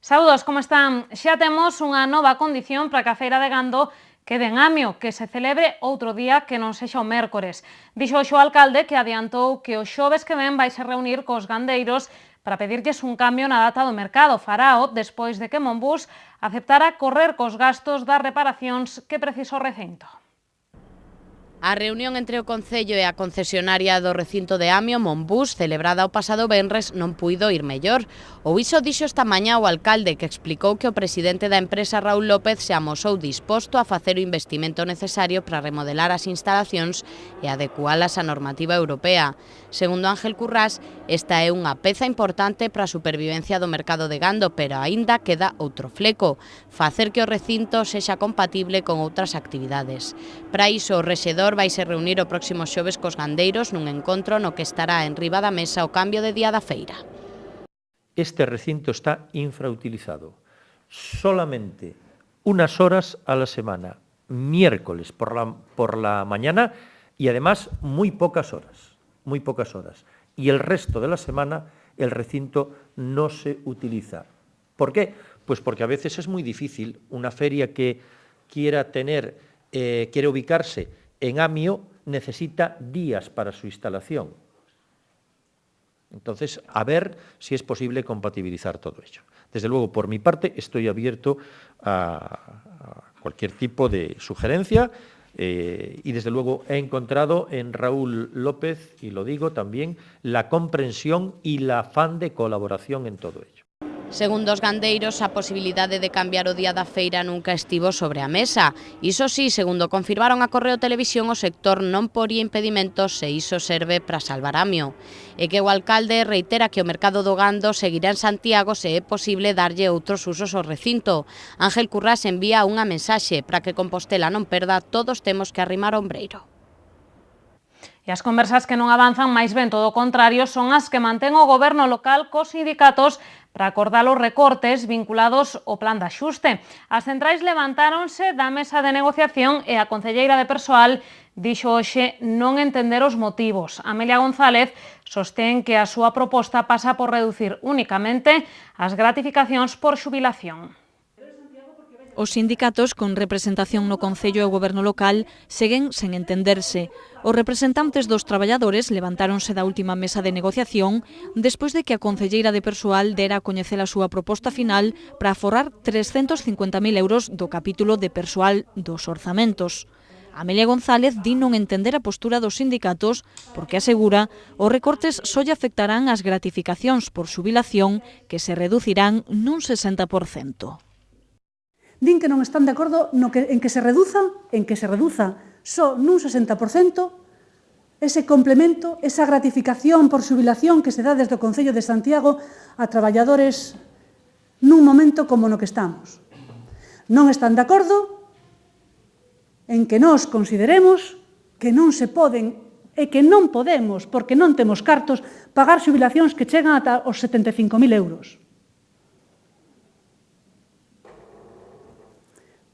Saúdos, como están? Xa temos unha nova condición para que a feira de gando quede en Amio, que se celebre outro día que non sexa o mércores. Dixo o alcalde que adiantou que o xoves que ven vai se reunir cos gandeiros para pedirlles un cambio na data do mercado. Farao despois de que Monbús aceptara correr cos gastos das reparacións que precisa o recinto. A reunión entre o Concello e a concesionaria do recinto de Amio, Monbús, celebrada o pasado venres, non puido ir mellor. Ou iso dixo esta mañá o alcalde, que explicou que o presidente da empresa, Raúl López, se amosou disposto a facer o investimento necesario para remodelar as instalacións e adecualas á normativa europea. Segundo Ángel Currás, esta é unha peza importante para a supervivencia do mercado de gando, pero aínda queda outro fleco: facer que o recinto sexa compatible con outras actividades. Para iso, o rexedor vai se reunir o próximo xoves cos gandeiros nun encontro no que estará en riba da mesa o cambio de día da feira. Este recinto está infrautilizado. Solamente unas horas a la semana, miércoles por la mañana y además muy pocas horas. Y el resto de la semana el recinto no se utiliza. ¿Por qué? Pues porque a veces es muy difícil una feria que quiere ubicarse en Amio, necesita días para su instalación. Entonces, a ver si es posible compatibilizar todo ello. Desde luego, por mi parte, estoy abierto a cualquier tipo de sugerencia y, desde luego, he encontrado en Raúl López, y lo digo también, la comprensión y el afán de colaboración en todo ello. Segundo os gandeiros, a posibilidade de cambiar o día da feira nunca estivo sobre a mesa. Iso sí, segundo confirmaron a Correo Televisión, o sector non poría impedimentos se iso serve para salvar Amio. E que o alcalde reitera que o mercado do gando seguirá en Santiago se é posible darlle outros usos ao recinto. Ángel Currás envía unha mensaxe: para que Compostela non perda, todos temos que arrimar o ombreiro. E as conversas que non avanzan, máis ben todo o contrario, son as que mantén o goberno local cos sindicatos para acordar os recortes vinculados ao plan de axuste. As centrais levantáronse da mesa de negociación e a concelleira de Persoal dixo hoxe non entender os motivos. Amelia González sostén que a súa proposta pasa por reducir únicamente as gratificacións por xubilación. Os sindicatos con representación no Concello e o Goberno local seguen sen entenderse. Os representantes dos traballadores levantáronse da última mesa de negociación despois de que a concelleira de Persoal dera a coñecer a súa proposta final para aforrar 350.000 euros do capítulo de persoal dos orzamentos. Amelia González di non entender a postura dos sindicatos porque asegura os recortes só lle afectarán as gratificacións por xubilación, que se reducirán nun 60%. Din que non están de acordo en que se reduza só nun 60% ese complemento, esa gratificación por xubilación que se dá desde o Concello de Santiago a traballadores nun momento como no que estamos. Non están de acordo en que nós consideremos que non se poden e que non podemos, porque non temos cartos, pagar xubilacións que chegan ata os 75.000 euros.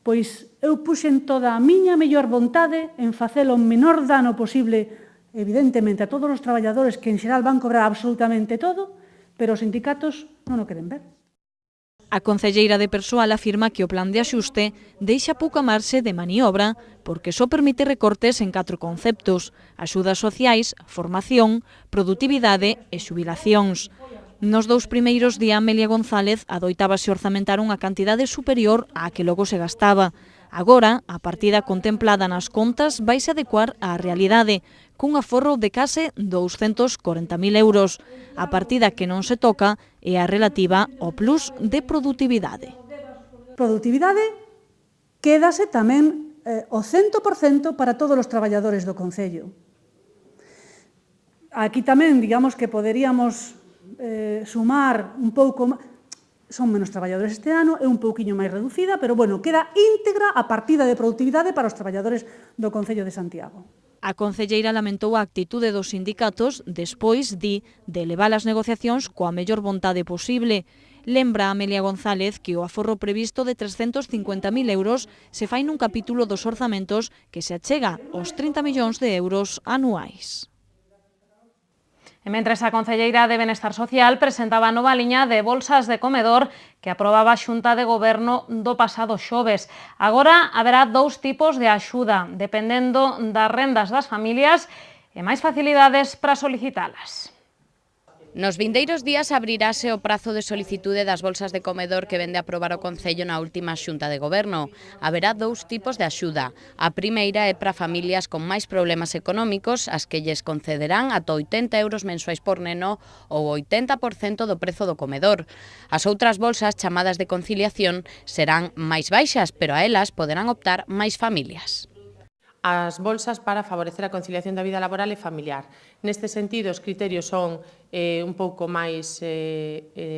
Pois eu puxen toda a miña mellor vontade en facelo o menor dano posible, evidentemente, a todos os traballadores que en xeral van cobrar absolutamente todo, pero os sindicatos non o queren ver. A concelleira de Persoal afirma que o plan de axuste deixa pouca marxe de maniobra porque só permite recortes en 4 conceptos: axudas sociais, formación, produtividade e xubilacións. Nos 2 primeiros di Amelia González adoitábase orzamentar unha cantidade superior á que logo se gastaba. Agora, a partida contemplada nas contas vaise adecuar á realidade, cun aforro de case 240.000 euros. A partida que non se toca é a relativa ao plus de produtividade. Produtividade quédase tamén o 100% para todos os traballadores do Concello. Aquí tamén, digamos que poderíamos sumar un pouco, son menos traballadores este ano, é un pouquiño máis reducida, pero, bueno, queda íntegra a partida de produtividade para os traballadores do Concello de Santiago. A concelleira lamentou a actitude dos sindicatos despois, di, de elevar as negociacións coa mellor vontade posible. Lembra a Amelia González que o aforro previsto de 350.000 euros se fai nun capítulo dos orzamentos que se achega aos 30 millóns de euros anuais. E mentres a concelleira de Benestar Social presentaba a nova liña de bolsas de comedor que aprobaba a Xunta de Goberno do pasado xoves. Agora haberá dous tipos de axuda, dependendo das rendas das familias e máis facilidades para solicitalas. Nos vindeiros días abrirase o prazo de solicitude das bolsas de comedor que vende aprobar o Concello na última Xunta de Goberno. Haberá dous tipos de axuda. A primeira é para familias con máis problemas económicos, as que lles concederán ata 80 euros mensuais por neno ou 80% do prezo do comedor. As outras bolsas, chamadas de conciliación, serán máis baixas, pero a elas poderán optar máis familias. As bolsas para favorecer a conciliación da vida laboral e familiar. Neste sentido, os criterios son un pouco máis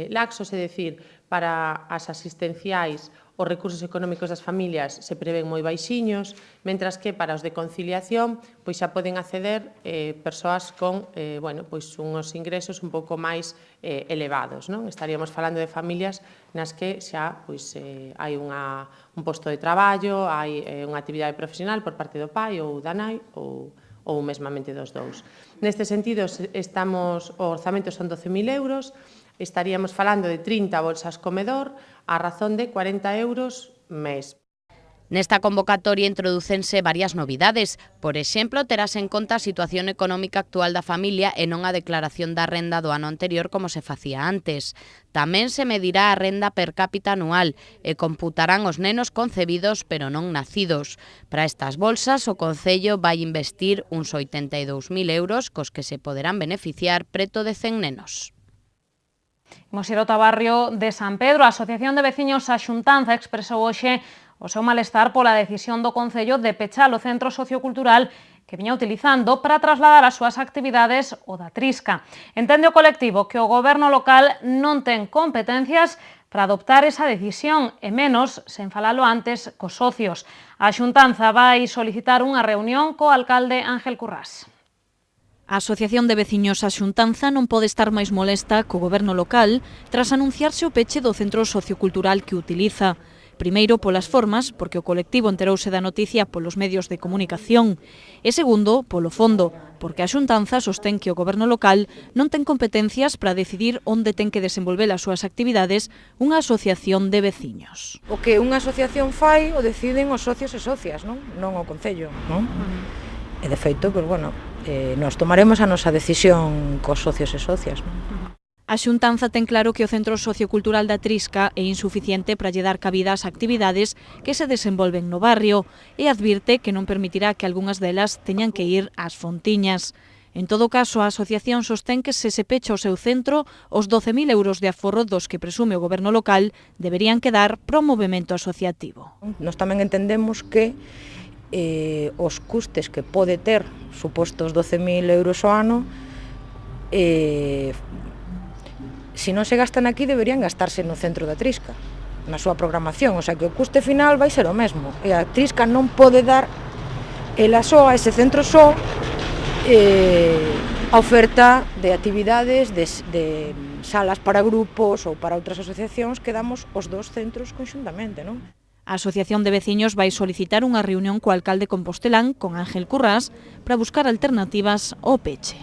laxos, é dicir, para as asistenciais os recursos económicos das familias se prevén moi baixiños, mentras que para os de conciliación pois xa poden acceder persoas con unhos ingresos un pouco máis elevados. Estaríamos falando de familias nas que xa hai un posto de traballo, hai unha actividade profesional por parte do pai ou da nai ou mesmamente dos dous. Neste sentido, o orzamento son 12.000 euros, estaríamos falando de 30 bolsas comedor a razón de 40 euros mes. Nesta convocatoria introdúcense varias novidades. Por exemplo, terase en conta a situación económica actual da familia e non a declaración da renda do ano anterior como se facía antes. Tamén se medirá a renda per cápita anual e computarán os nenos concebidos pero non nacidos. Para estas bolsas, o Concello vai investir uns 82.000 euros cos que se poderán beneficiar preto de 100 nenos. Imos ir ao barrio de San Pedro. A Asociación de Veciños A Xuntanza expresou hoxe o seu malestar pola decisión do Concello de pechar o centro sociocultural que viña utilizando para trasladar as súas actividades ao da Trisca. Entende o colectivo que o goberno local non ten competencias para adoptar esa decisión, e menos sen falalo antes cos socios. A Xuntanza vai solicitar unha reunión co alcalde Ángel Currás. A Asociación de Veciños A Xuntanza non pode estar máis molesta co goberno local tras anunciarse o peche do centro sociocultural que utiliza. Primeiro, polas formas, porque o colectivo enterouse da noticia polos medios de comunicación. E segundo, polo fondo, porque a Xuntanza sostén que o goberno local non ten competencias para decidir onde ten que desenvolver as súas actividades unha asociación de veciños. O que unha asociación fai o deciden os socios e socias, non o Concello, non? E de feito, nós tomaremos a nosa decisión cos socios e socias. A Xuntanza ten claro que o Centro Sociocultural da Trisca é insuficiente para lle dar cabida ás actividades que se desenvolven no barrio e advirte que non permitirá que algunhas delas teñan que ir ás Fontiñas. En todo caso, a asociación sostén que se pecha o seu centro, os 12.000 euros de aforro dos que presume o goberno local deberían quedar para o movemento asociativo. Nós tamén entendemos que os custes que pode ter supostos 12.000 euros ao ano se non se gastan aquí deberían gastarse no centro da Trisca na súa programación, o sea que o custe final vai ser o mesmo e a Trisca non pode dar ela só a ese centro só a oferta de actividades de salas para grupos ou para outras asociacións que damos os dos centros conxuntamente, non? A Asociación de Veciños vai solicitar unha reunión co alcalde compostelán, con Ángel Currás, para buscar alternativas ao peche.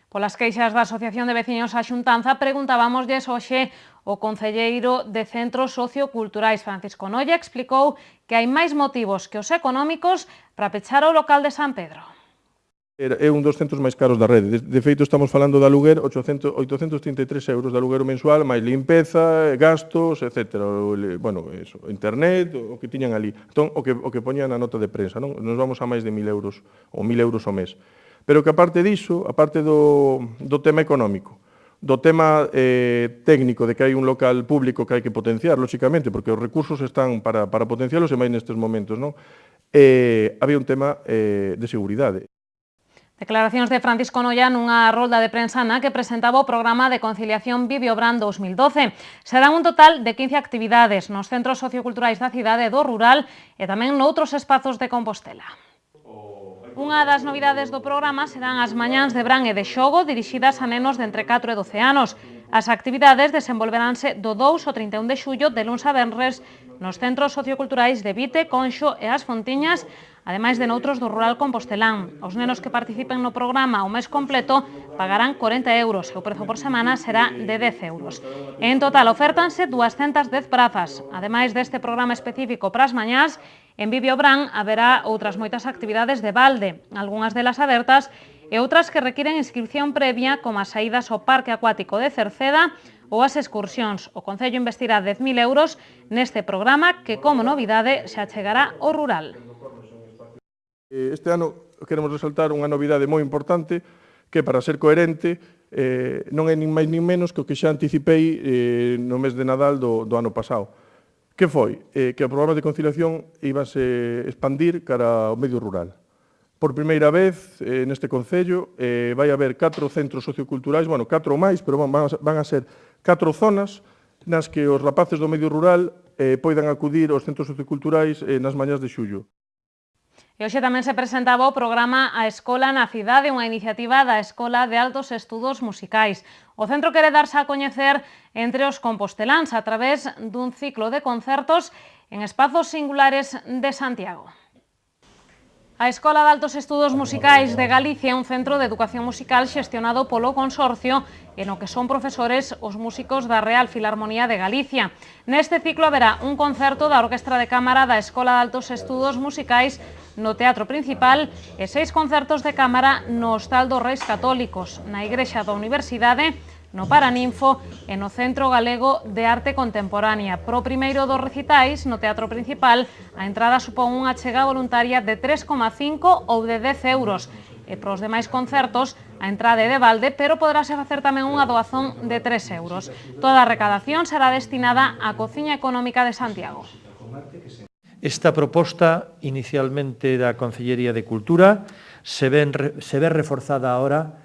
Polas queixas da Asociación de Veciños A Xuntanza, preguntábamoslles hoxe o concelleiro de Centros Socioculturais, Francisco Noia, explicou que hai máis motivos que os económicos para pechar o local de San Pedro. É un dos centros máis caros da rede. De feito, estamos falando de aluguer 833 euros de aluguer mensual, máis limpeza, gastos, etc. Internet, o que tiñan ali. Entón, o que poñan na nota de prensa, non? Nos vamos a máis de 1.000 euros, ou 1.000 euros ao mes. Pero que aparte diso, aparte do tema económico, do tema técnico de que hai un local público que hai que potenciar, lóxicamente, porque os recursos están para potenciarlos e máis nestes momentos, non? Había un tema de seguridade. Declaracións de Francisco Noia nunha rolda de prensa na que presentaba o programa de conciliación Viviobran 2012. Serán un total de 15 actividades nos centros socioculturais da cidade e do rural e tamén noutros espazos de Compostela. Unha das novidades do programa serán as mañáns de bran e de xogo dirixidas a nenos de entre 4 e 12 anos. As actividades desenvolveránse do 2 ao 31 de xullo de luns a venres nos centros socioculturais de Vite, Conxo e As Fontiñas, ademais de noutros do rural compostelán. Os nenos que participen no programa o mes completo pagarán 40 euros e o prezo por semana será de 10 euros. En total, ofértanse 210 prazas. Ademais deste programa específico para as mañás, en Vivio Bran haberá outras moitas actividades de balde, algunhas delas abertas e outras que requiren inscripción previa, como as saídas ao Parque Acuático de Cerceda ou as excursións. O Concello investirá 10.000 euros neste programa que, como novidade, se achegará ao rural. Este ano queremos resaltar unha novidade moi importante que, para ser coherente, non é nin máis nin menos que o que xa anticipei no mes de Nadal do ano pasado. Que foi? Que o programa de conciliación íbase expandir cara ao medio rural. Por primeira vez neste Concello vai haber 4 centros socioculturais, 4 ou máis, pero van a ser 4 zonas nas que os rapaces do medio rural poidan acudir aos centros socioculturais nas mañás de xullo. E hoxe tamén se presentaba o programa A Escola na Cidade, unha iniciativa da Escola de Altos Estudos Musicais. O centro quere darse a coñecer entre os composteláns a través dun ciclo de concertos en espazos singulares de Santiago. A Escola de Altos Estudos Musicais de Galicia é un centro de educación musical xestionado polo Consorcio e no que son profesores os músicos da Real Filarmonía de Galicia. Neste ciclo haberá un concerto da Orquestra de Cámara da Escola de Altos Estudos Musicais no Teatro Principal e 6 concertos de cámara no Hostal dos Reis Católicos, na Igrexa da Universidade, no Paraninfo e no Centro Galego de Arte Contemporánea. Pro primeiro dos recitais, no Teatro Principal, a entrada supón unha achega voluntaria de 3,5 ou de 10 euros. E pros demais concertos, a entrada é de balde, pero poderase facer tamén unha doazón de 3 euros. Toda a recadación será destinada á Cociña Económica de Santiago. Esta proposta, inicialmente da Concellería de Cultura, se ve reforzada ahora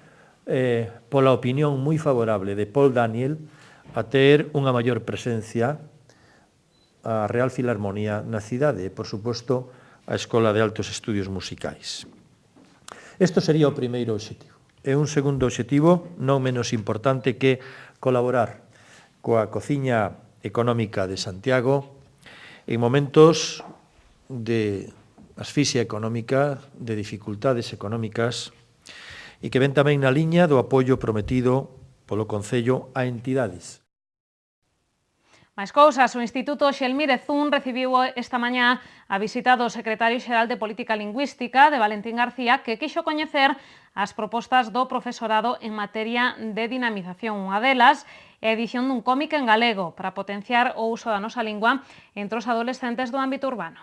pola opinión moi favorable de Paul Daniel a ter unha maior presencia a Real Filarmonía na cidade e, por suposto, a Escola de Altos Estudios Musicais. Isto sería o primeiro obxectivo. E un segundo obxectivo, non menos importante, que colaborar coa Cociña Económica de Santiago en momentos de asfixia económica, de dificultades económicas, e que ven tamén na liña do apoio prometido polo Concello a entidades. Mais cousas, o Instituto Xelmírez Zun recibiu esta mañá a visita do secretario xeral de Política Lingüística, de Valentín García, que quixo coñecer as propostas do profesorado en materia de dinamización. Unha delas é a edición dun cómic en galego para potenciar o uso da nosa lingua entre os adolescentes do ámbito urbano.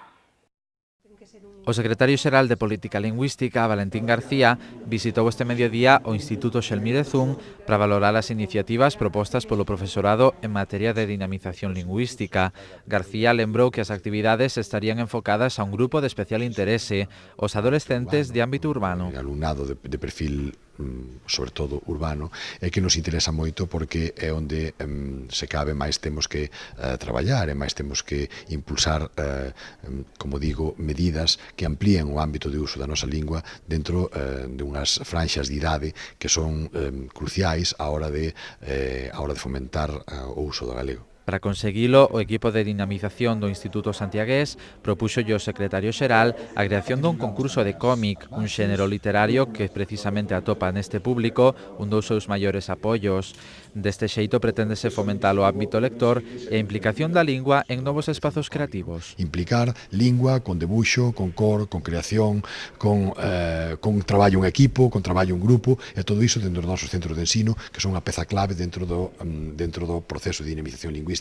O secretario xeral de Política Lingüística, Valentín García, visitou este mediodía o Instituto Xelmírez Zun para valorar as iniciativas propostas polo profesorado en materia de dinamización lingüística. García lembrou que as actividades estarían enfocadas a un grupo de especial interese, os adolescentes de ámbito urbano. O alumnado de perfil sobre todo urbano, é que nos interesa moito porque é onde se cabe máis temos que traballar e máis temos que impulsar, como digo, medidas que amplíen o ámbito de uso da nosa lingua dentro de unhas franxas de idade que son cruciais á hora de fomentar o uso do galego. Para conseguilo, o equipo de dinamización do Instituto Santiagués propuxo o secretario xeral a creación dun concurso de cómic, un xénero literario que precisamente atopa neste público un dos seus maiores apoios. Deste xeito preténdese fomentar o ámbito lector e a implicación da lingua en novos espazos creativos. Implicar lingua con debuxo, con cor, con creación, con traballo en equipo, con traballo en grupo, e todo iso dentro dos nosos centros de ensino, que son unha peza clave dentro do proceso de dinamización lingüística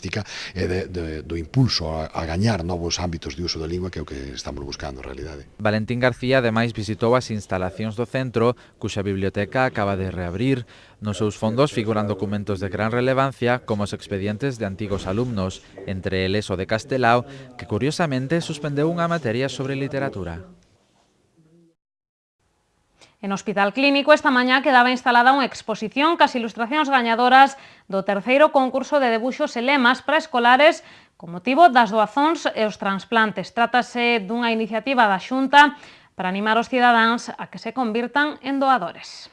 e do impulso a gañar novos ámbitos de uso da lingua, que é o que estamos buscando en realidade. Valentín García ademais visitou as instalacións do centro, cuxa biblioteca acaba de reabrir. Nos seus fondos figuran documentos de gran relevancia como os expedientes de antigos alumnos, entre eles o de Castelao, que curiosamente suspendeu unha materia sobre literatura. En Hospital Clínico esta mañá quedaba instalada unha exposición cas ilustracións gañadoras do terceiro concurso de debuxos e lemas para escolares con motivo das doazóns e os transplantes. Trátase dunha iniciativa da Xunta para animar os cidadáns a que se convirtan en doadores.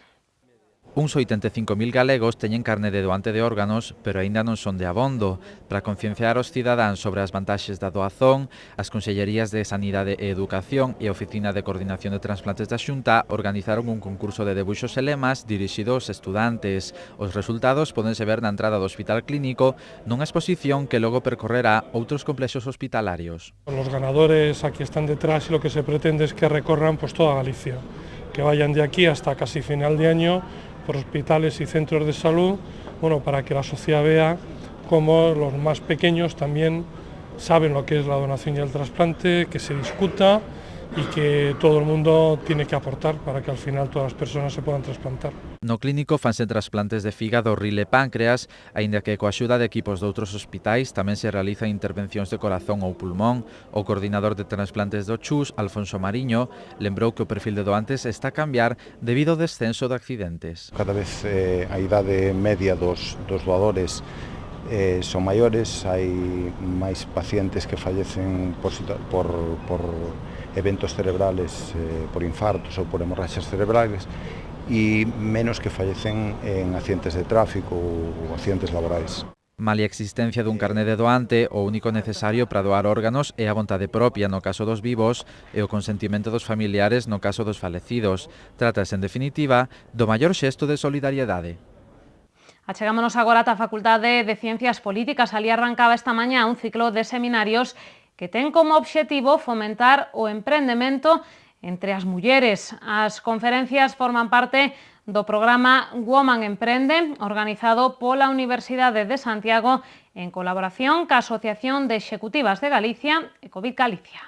Uns 85.000 galegos teñen carne de doante de órganos, pero aínda non son de abondo. Para concienciar os cidadáns sobre as vantaxes da doazón, as Consellerías de Sanidade e Educación e a Oficina de Coordinación de Transplantes da Xunta organizaron un concurso de debuxos e lemas dirixido aos estudantes. Os resultados pódense ver na entrada do Hospital Clínico nunha exposición que logo percorrerá outros complexos hospitalarios. Los ganadores aquí están detrás y lo que se pretende es que recorran toda Galicia, que vayan de aquí hasta casi final de año por hospitales y centros de salud, para que la sociedad vea cómo los más pequeños también saben lo que es la donación y el trasplante, que se discuta y que todo el mundo tiene que aportar para que al final todas las personas se puedan trasplantar. No clínico fanse trasplantes de fígado, ril e páncreas, aínda que coa axuda de equipos de outros hospitais tamén se realizan intervencións de corazón ou pulmón. O coordinador de trasplantes do Chus, Alfonso Mariño, lembrou que o perfil de doantes está a cambiar debido ao descenso de accidentes. Cada vez a idade media dos doadores son maiores, hai máis pacientes que fallecen por eventos cerebrales, por infartos ou por hemorraxias cerebrales, e menos que fallecen en accidentes de tráfico ou accidentes laborais. Malia a existencia dun carné de doante, o único necesario para doar órganos é a vontade propia no caso dos vivos e o consentimento dos familiares no caso dos falecidos. Trátase, en definitiva, do maior xesto de solidariedade. Achegámonos agora ata a Facultade de Ciencias Políticas. Ali arrancaba esta mañá un ciclo de seminarios que ten como obxectivo fomentar o emprendemento entre as mulleres. As conferencias forman parte do programa Woman Emprende, organizado pola Universidade de Santiago en colaboración ca Asociación de Executivas de Galicia e COVID Galicia.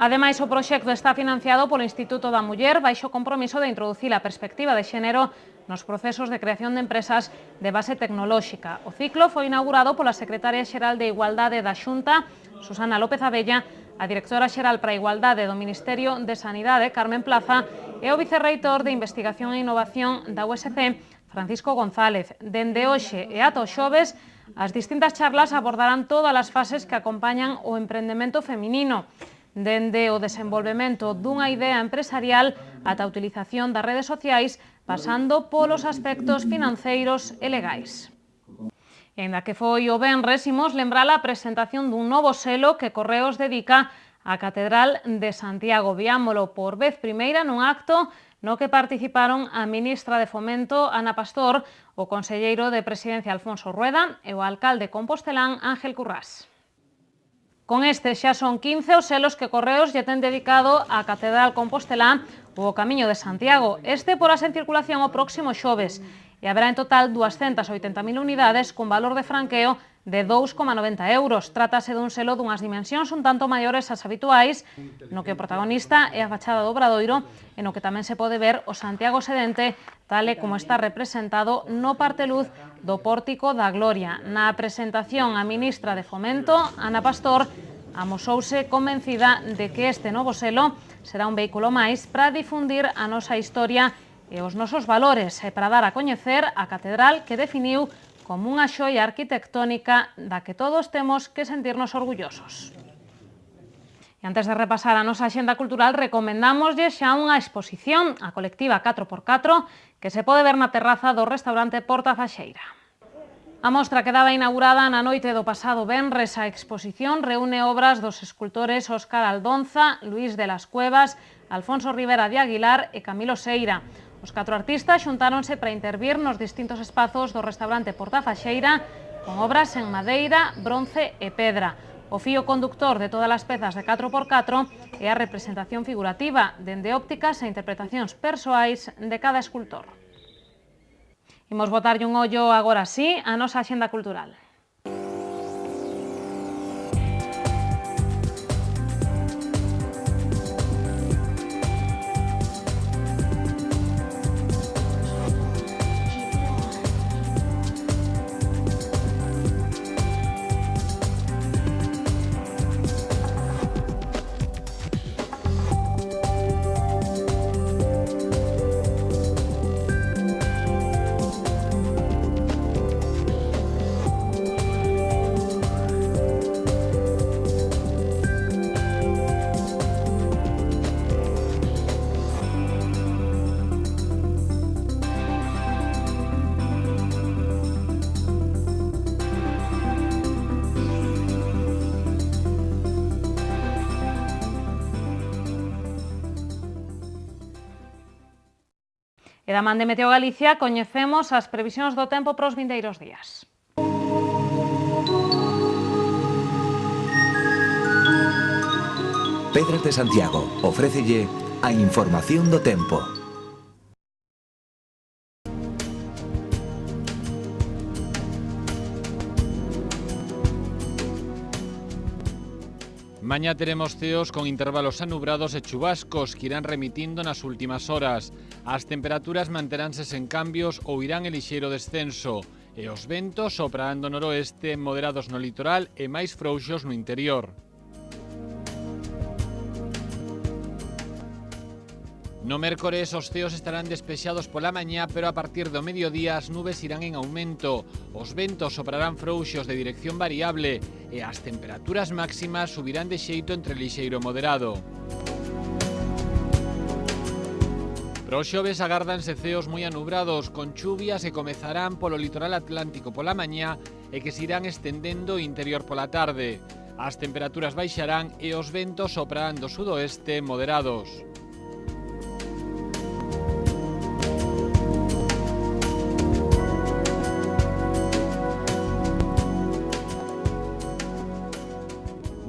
Ademais, o proxecto está financiado polo Instituto da Muller baixo compromiso de introducir a perspectiva de xénero nos procesos de creación de empresas de base tecnolóxica. O ciclo foi inaugurado pola Secretaria Xeral de Igualdade da Xunta, Susana López Abella, a Directora Xeral para a Igualdade do Ministerio de Sanidade, Carmen Plaza, e o Vicerreitor de Investigación e Innovación da USC, Francisco González. Dende hoxe e ata o xoves, as distintas charlas abordarán todas as fases que acompañan o emprendemento feminino, dende o desenvolvemento dunha idea empresarial ata a utilización das redes sociais, pasando polos aspectos financeiros e legais. E aínda que foi o venres, imos lembrar a presentación dun novo selo que Correos dedica á Catedral de Santiago. Viámolo por vez primeira nun acto no que participaron a ministra de Fomento, Ana Pastor, o conselleiro de Presidencia, Alfonso Rueda, e o alcalde compostelán, Ángel Currás. Con este xa son 15 os selos que Correos lle ten dedicado á Catedral Compostelá ou ao Camiño de Santiago. Este porase en circulación o próximo xoves e haberá en total 280.000 unidades con valor de franqueo de 2,90 euros. Trátase dun selo dunhas dimensións un tanto maiores ás habituais, no que o protagonista é a fachada do Obradoiro e no que tamén se pode ver o Santiago sedente tal e como está representado no parteluz do Pórtico da Gloria. Na presentación, a ministra de Fomento, Ana Pastor, amosouse convencida de que este novo selo será un vehículo máis para difundir a nosa historia e os nosos valores e para dar a coñecer a catedral que definiu como unha xoia arquitectónica da que todos temos que sentirnos orgullosos. E antes de repasar a nosa axenda cultural, recomendámoslle xa unha exposición, a colectiva 4x4, que se pode ver na terraza do restaurante Porta Faxeira. A mostra quedaba inaugurada na noite do pasado venres. A exposición reúne obras dos escultores Óscar Aldonza, Luís de las Cuevas, Alfonso Rivera de Aguilar e Camilo Seira. Os 4 artistas xuntáronse para intervir nos distintos espazos do restaurante Porta Faxeira con obras en madeira, bronce e pedra. O fío conductor de todas as pezas de 4x4 é a representación figurativa, dende ópticas e interpretacións persoais de cada escultor. Imos botarlle un ollo agora sí a nosa axenda cultural. E da man de Meteo Galicia coñecemos as previsións do tempo para os vindeiros días. Pedras de Santiago ofrécelle a información do tempo. Mañá teremos ceos con intervalos anubrados e chubascos que irán remitindo nas últimas horas. As temperaturas manteránse sen cambios ou irán en lixeiro descenso e os ventos soprarán do noroeste moderados no litoral e máis frouxos no interior. No mércores os ceos estarán despexados pola mañá, pero a partir do mediodía as nubes irán en aumento. Os ventos soprarán frouxos de dirección variable e as temperaturas máximas subirán de xeito entre lixeiro e moderado. Para o xoves agárdanse ceos moi anubrados, con chuvias que comezarán polo litoral atlántico pola mañá e que se irán estendendo interior pola tarde. As temperaturas baixarán e os ventos soprarán do sudoeste moderados.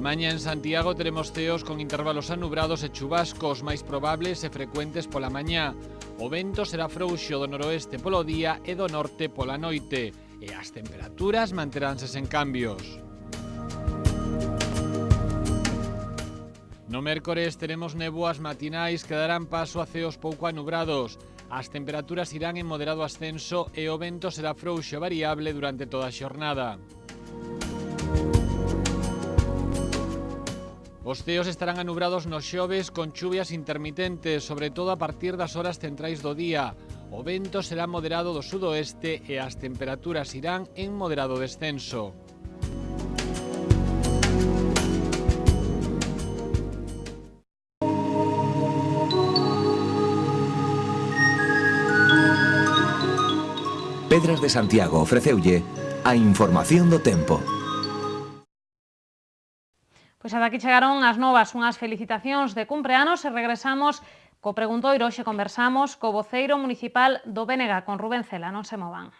Mañá en Santiago teremos ceos con intervalos anubrados e chubascos máis probables e frecuentes pola mañá. O vento será frouxo do noroeste polo día e do norte pola noite e as temperaturas manteránse sen cambios. No mércores teremos néboas matinais que darán paso a ceos pouco anubrados. As temperaturas irán en moderado ascenso e o vento será frouxo e variable durante toda a xornada. Os ceos estarán anubrados nos xoves con chuvias intermitentes, sobre todo a partir das horas centrais do día. O vento será moderado do sudoeste e as temperaturas irán en moderado descenso. Pedras de Santiago ofreceulle a información do tempo. Pois ata aquí chegaron as novas, unhas felicitacións de cumpleanos e regresamos co preguntoiro. Hoxe conversamos co voceiro municipal do BNG, con Rubén Cela. Non se movan.